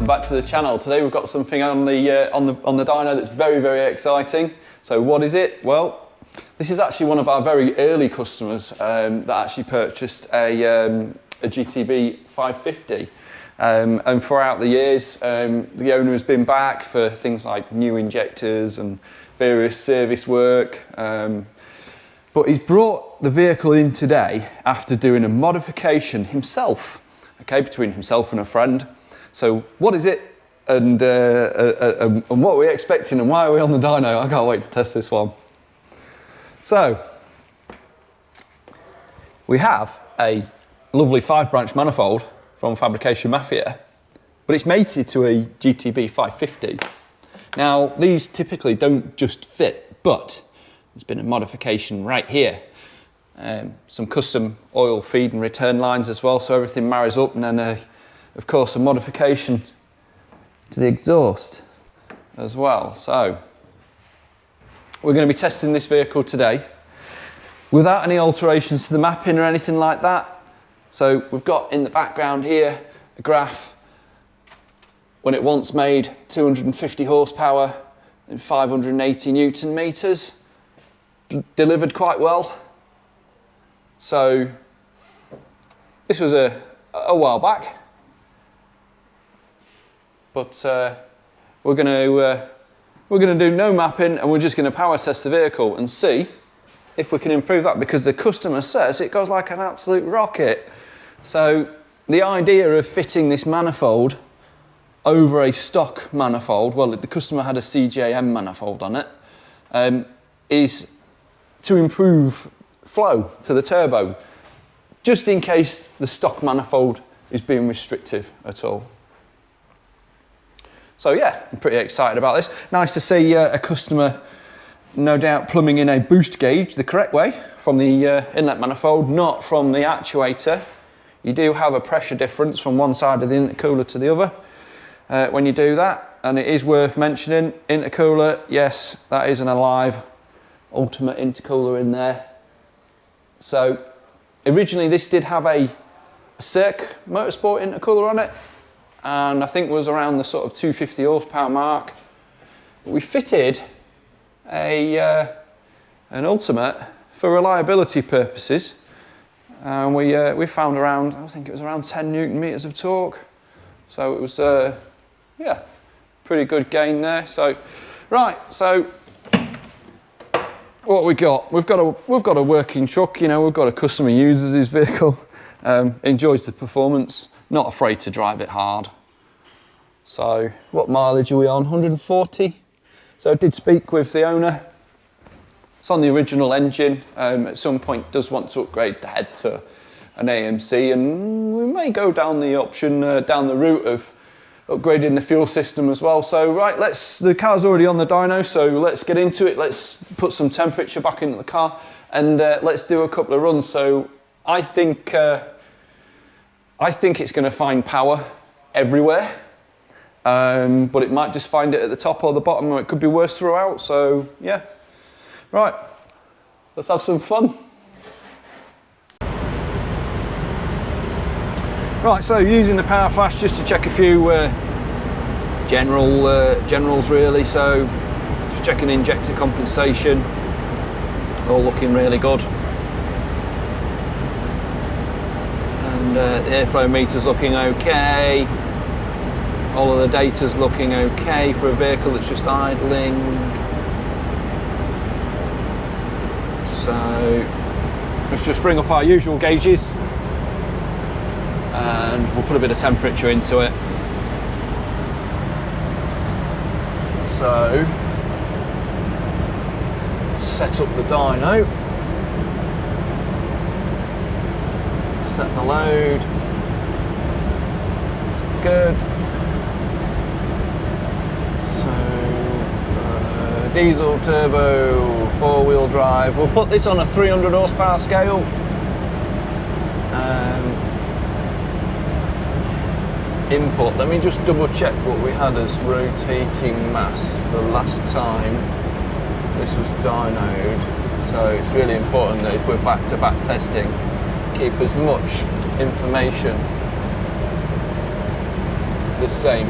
welcome back to the channel. Today we've got something on the dyno that's very exciting. So what is it? Well, this is actually one of our very early customers that actually purchased a GTB550. And throughout the years, the owner has been back for things like new injectors and various service work. But he's brought the vehicle in today after doing a modification himself, okay, between himself and a friend. So what is it, and what we're expecting, and why are we on the dyno? I can't wait to test this one. So we have a lovely 5-branch manifold from Fabrication Mafia, but it's mated to a GTB550. Now these typically don't just fit, but there's been a modification right here. Some custom oil feed and return lines as well, so everything marries up, and then of course a modification to the exhaust as well. So we're going to be testing this vehicle today without any alterations to the mapping or anything like that. So we've got in the background here a graph when it once made 250 horsepower and 580 Newton meters. Delivered quite well. So this was a while back, but we're going to do no mapping, and we're just going to power test the vehicle and see if we can improve that, because the customer says it goes like an absolute rocket. So the idea of fitting this manifold over a stock manifold, well, the customer had a CJM manifold on it, is to improve flow to the turbo, just in case the stock manifold is being restrictive at all. So yeah, I'm pretty excited about this. Nice to see a customer, no doubt, plumbing in a boost gauge the correct way from the inlet manifold, not from the actuator. You do have a pressure difference from one side of the intercooler to the other when you do that, and it is worth mentioning, intercooler, yes, that is an alive ultimate intercooler in there. So originally this did have a Circ Motorsport intercooler on it, and I think was around the sort of 250 horsepower mark. But we fitted an ultimate for reliability purposes, and we found around, I think it was around 10 Newton meters of torque. So it was yeah, pretty good gain there. So right, so what we got? We've got a working truck. You know, we've got a customer who uses his vehicle, enjoys the performance, not afraid to drive it hard. So what mileage are we on? 140. So I did speak with the owner. It's on the original engine. At some point does want to upgrade the head to an AMC, and we may go down the option, down the route of upgrading the fuel system as well. So right, the car's already on the dyno, so let's get into it. Let's put some temperature back into the car, and let's do a couple of runs. So I think it's going to find power everywhere, but it might just find it at the top or the bottom, or it could be worse throughout. So yeah, right, let's have some fun. Right, so using the power flash just to check a few generals really. So just checking injector compensation, all looking really good, and the airflow meter's looking okay. All of the data's looking okay for a vehicle that's just idling. So let's just bring up our usual gauges, and we'll put a bit of temperature into it. So set up the dyno, set the load, that's good. So diesel turbo 4-wheel drive, we'll put this on a 300 horsepower scale. Input, let me just double check what we had as rotating mass the last time this was dynoed. So it's really important that if we're back-to-back testing, keep as much information the same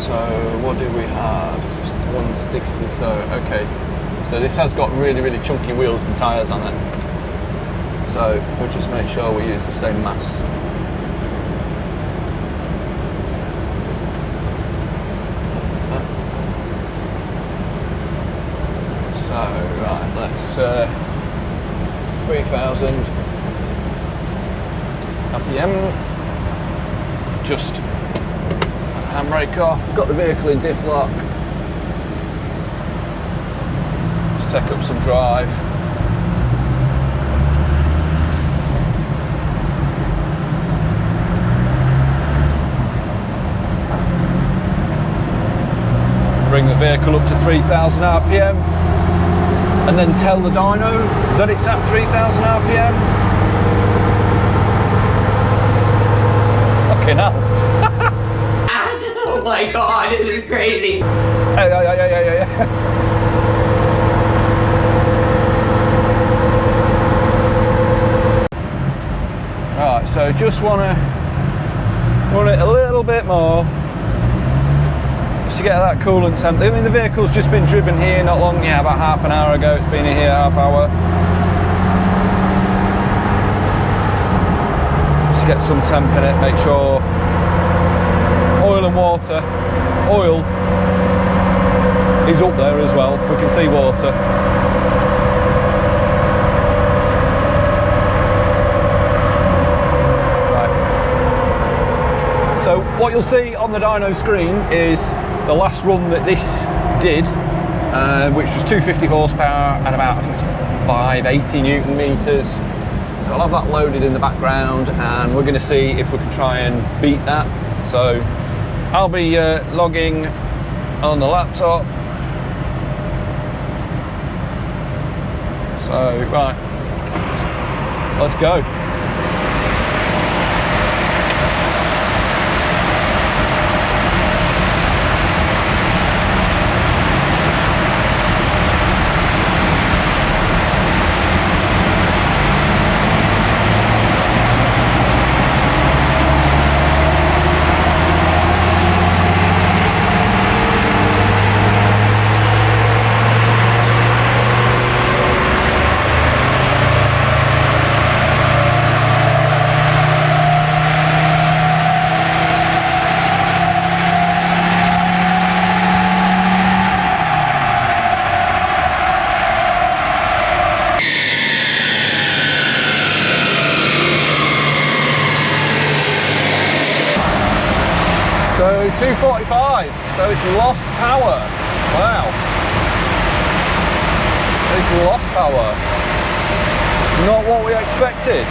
So what do we have? 160, so okay. So this has got really, really chunky wheels and tyres on it. So we'll just make sure we use the same mass. So right, let's 3000 RPM. Just handbrake off. Got the vehicle in diff lock. Just take up some drive. Bring the vehicle up to 3000 RPM and then tell the dyno that it's at 3000 RPM. Fucking hell. Oh my god, this is crazy. Hey. Right, so just want to run it a little bit more just to get that coolant temp. I mean, the vehicle's just been driven here not long, yeah, about half an hour ago. It's been in here half hour. Just get some temp in it, make sure oil and water. Oil is up there as well. We can see water. Right. So what you'll see on the dyno screen is the last run that this did, which was 250 horsepower and about, I think it's 580 Newton meters. So I'll have that loaded in the background and we're going to see if we can try and beat that. So I'll be logging on the laptop. So, right, let's go. So 245, so it's lost power. Wow. It's lost power. Not what we expected.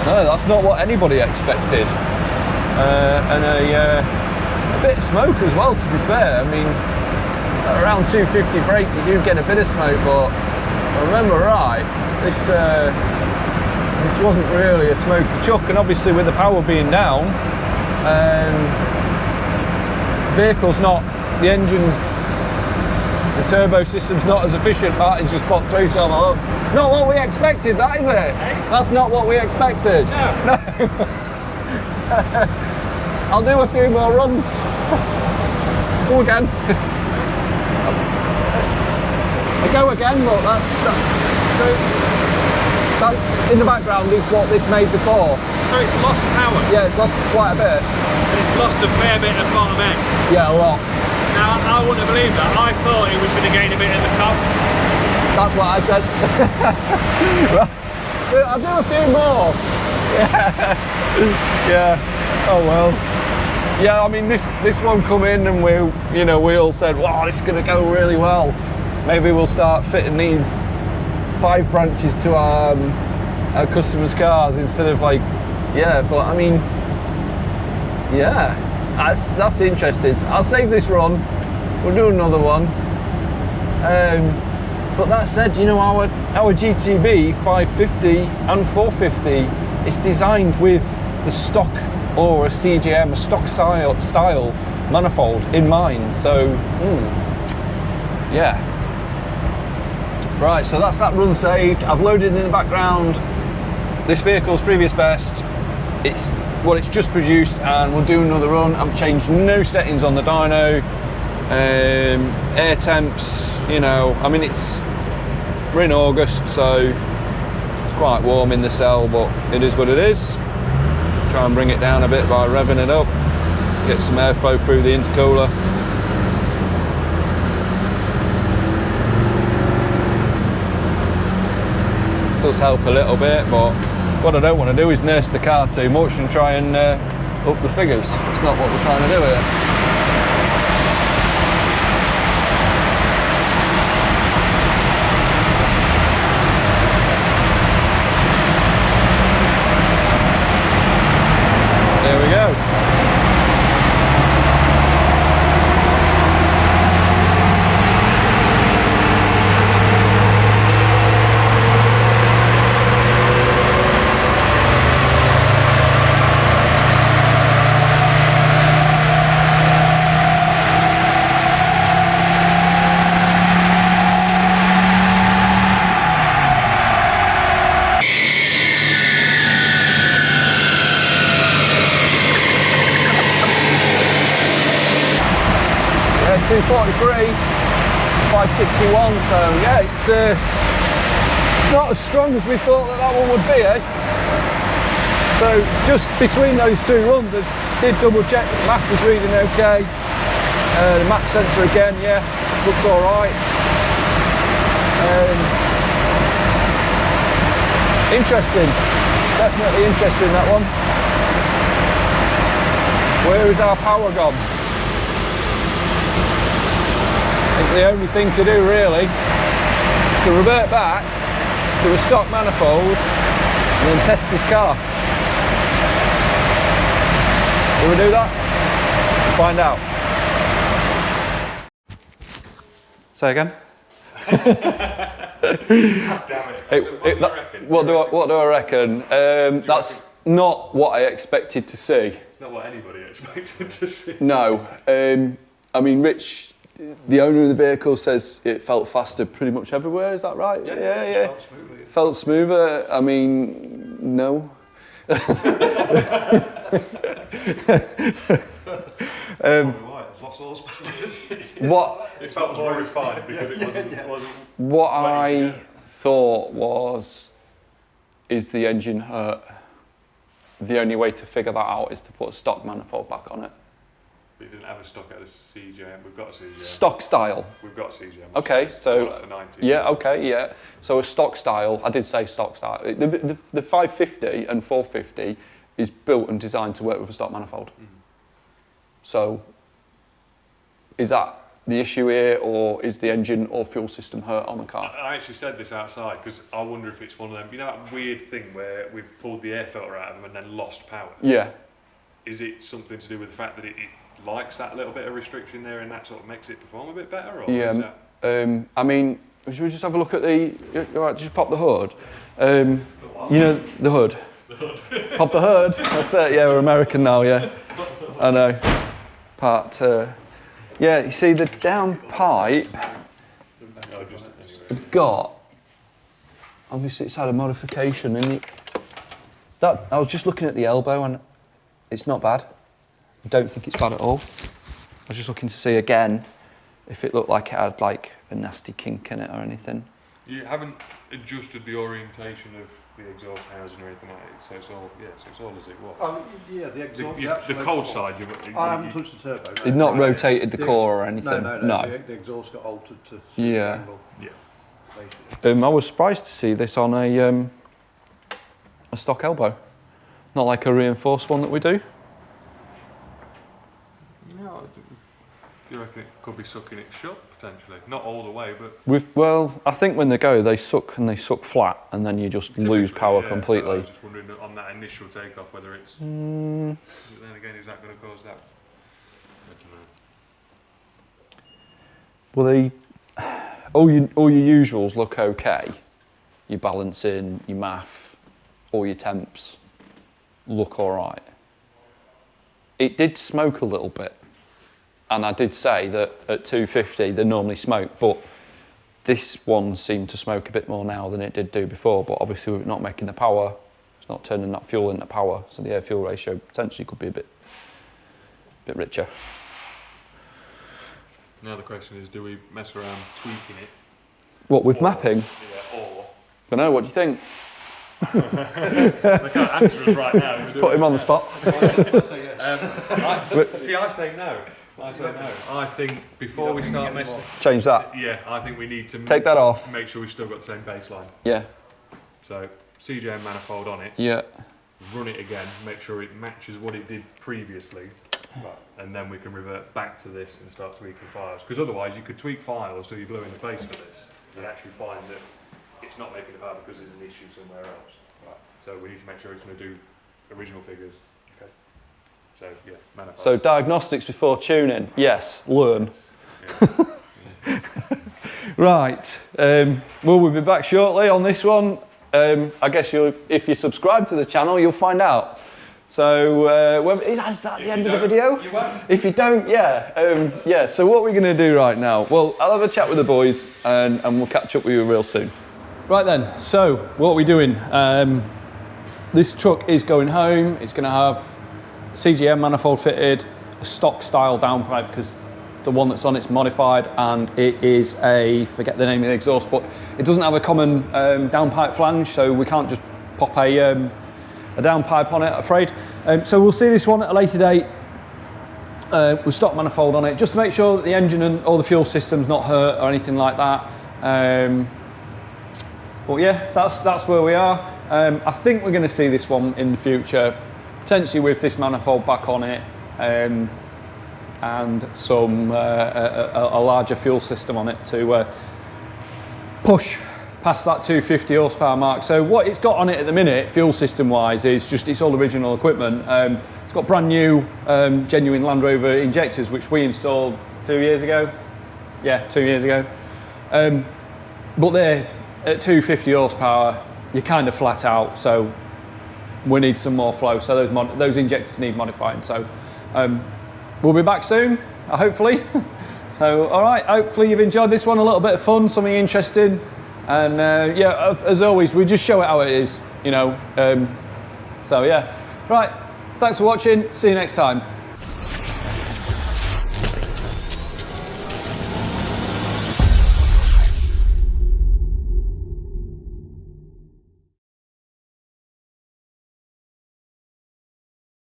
No, that's not what anybody expected. And a bit of smoke as well, to be fair. I mean, around 250 brake you do get a bit of smoke, but if I remember right, this wasn't really a smoky chuck, and obviously with the power being down, vehicle's not, the engine, the turbo system's not as efficient. Martin's just popped through, so I'm like, not what we expected, that is it? That's not what we expected. No. I'll do a few more runs. Go again. I go again, look, that's in the background is what this made before. So it's lost power? Yeah, it's lost quite a bit. And it's lost a fair bit at bottom end? Yeah, a lot. Now, I wouldn't have believed that. I thought it was going to gain a bit at the top. That's what I said. Well, I'll do a few more. Yeah. Oh well. Yeah, I mean, this one come in and we all said, wow, this is going to go really well. Maybe we'll start fitting these 5 branches to our customers' cars instead of like, yeah, but I mean, yeah, that's interesting. I'll save this run, we'll do another one. But that said, you know, our GTB550 and 450 is designed with the stock, or a CGM, a stock style manifold in mind. So, yeah. Right, so that's that run saved. I've loaded in the background this vehicle's previous best. It's well, it's just produced, and we'll do another run. I've changed no settings on the dyno, air temps, you know, I mean, we're in August, so it's quite warm in the cell, but it is what it is. Try and bring it down a bit by revving it up, get some airflow through the intercooler. Does help a little bit, but what I don't want to do is nurse the car too much and try and up the figures. It's not what we're trying to do here. There we go. Yeah, 243, 561. So yeah, it's not as strong as we thought that one would be, eh? So just between those two runs, I did double check that the map was reading okay. The map sensor again, yeah, looks all right. Interesting, definitely interesting that one. Where is our power gone? I think the only thing to do really is to revert back to a stock manifold and then test this car. Will we do that? We'll find out. Say again? What do I reckon? That's not what I expected to see. It's not what anybody expected to see. No. I mean, Rich, the owner of the vehicle, says it felt faster pretty much everywhere. Is that right? Yeah. Felt smoother. I mean, no. What? It felt more refined because it wasn't. What I thought was, is the engine hurt? The only way to figure that out is to put a stock manifold back on it. We didn't have a stock at a CJ. We've got a CJ. Stock style. We've got a CJ. Okay, so for 90. yeah, okay, yeah. So a stock style. I did say stock style. The 550 and 450 is built and designed to work with a stock manifold. Mm-hmm. So is that the issue here, or is the engine or fuel system hurt on the car? I actually said this outside because I wonder if it's one of them. You know that weird thing where we've pulled the air filter out of them and then lost power. Yeah. Is it something to do with the fact that it likes that little bit of restriction there and that sort of makes it perform a bit better? Or yeah, is that... I mean, should we just have a look at the, right, just pop the hood. You know, the hood. The hood. Pop the hood, that's it, yeah, we're American now, yeah. I know, yeah, you see the down pipe has got, obviously it's had a modification and I was just looking at the elbow and it's not bad. I don't think it's bad at all. I was just looking to see again if it looked like it had like a nasty kink in it or anything. You haven't adjusted the orientation of the exhaust housing or anything like that, so it's all, yeah, so it's all as it was. Yeah, the exhaust. The cold side, I haven't touched the turbo. It's not rotated the core or anything. No. The exhaust got altered to. Yeah. Angle, I was surprised to see this on a stock elbow, not like a reinforced one that we do. You reckon it could be sucking it shut potentially? Not all the way, but. Well, I think when they go, they suck and they suck flat, and then you just lose power completely. I was just wondering on that initial takeoff whether it's. Then again, is that going to cause that? I don't know. Well, all your usuals look okay. Your balancing, your math, all your temps look all right. It did smoke a little bit. And I did say that at 250 they normally smoke, but this one seemed to smoke a bit more now than it did do before, but obviously we're not making the power, It's not turning that fuel into power, so the air-fuel ratio potentially could be a bit richer. Now the question is, do we mess around tweaking it? What, with mapping? Yeah, or... I don't know, what do you think? They can't answer us right now. Put him on the spot. See, I say no. I think before we start messing... Change that. Yeah, I think we need to... Take that off. Make sure we've still got the same baseline. Yeah. So, CJM manifold on it. Yeah. Run it again, make sure it matches what it did previously. And then we can revert back to this and start tweaking files. Because otherwise you could tweak files till you blew in the face for this and actually find that it's not making the file because there's an issue somewhere else. Right. So we need to make sure it's going to do original figures. Okay. So yeah, manifold. So diagnostics before tuning, yes, learn. Yeah. Right, we'll be back shortly on this one. I guess if you subscribe to the channel, you'll find out. So, is that the end of the video? You won't. If you don't, yeah. So what we're going to do right now? Well, I'll have a chat with the boys and we'll catch up with you real soon. Right then, so what are we doing? This truck is going home. It's going to have CGM manifold fitted, a stock style downpipe because the one that's on it's modified, and it is forget the name of the exhaust, but it doesn't have a common downpipe flange, so we can't just pop a downpipe on it, I'm afraid. So we'll see this one at a later date with stock manifold on it, just to make sure that the engine and all the fuel system's not hurt or anything like that. But yeah, that's where we are. I think we're going to see this one in the future, potentially with this manifold back on it, and some a larger fuel system on it to push past that 250 horsepower mark. So what it's got on it at the minute, fuel system wise, is just it's all original equipment. It's got brand new genuine Land Rover injectors, which we installed 2 years ago. Yeah, 2 years ago. But they're at 250 horsepower, you're kind of flat out, so we need some more flow. So those injectors need modifying. So we'll be back soon, hopefully. So all right, hopefully you've enjoyed this one, a little bit of fun, something interesting. And yeah, as always, we just show it how it is, you know. So yeah, right, thanks for watching, see you next time.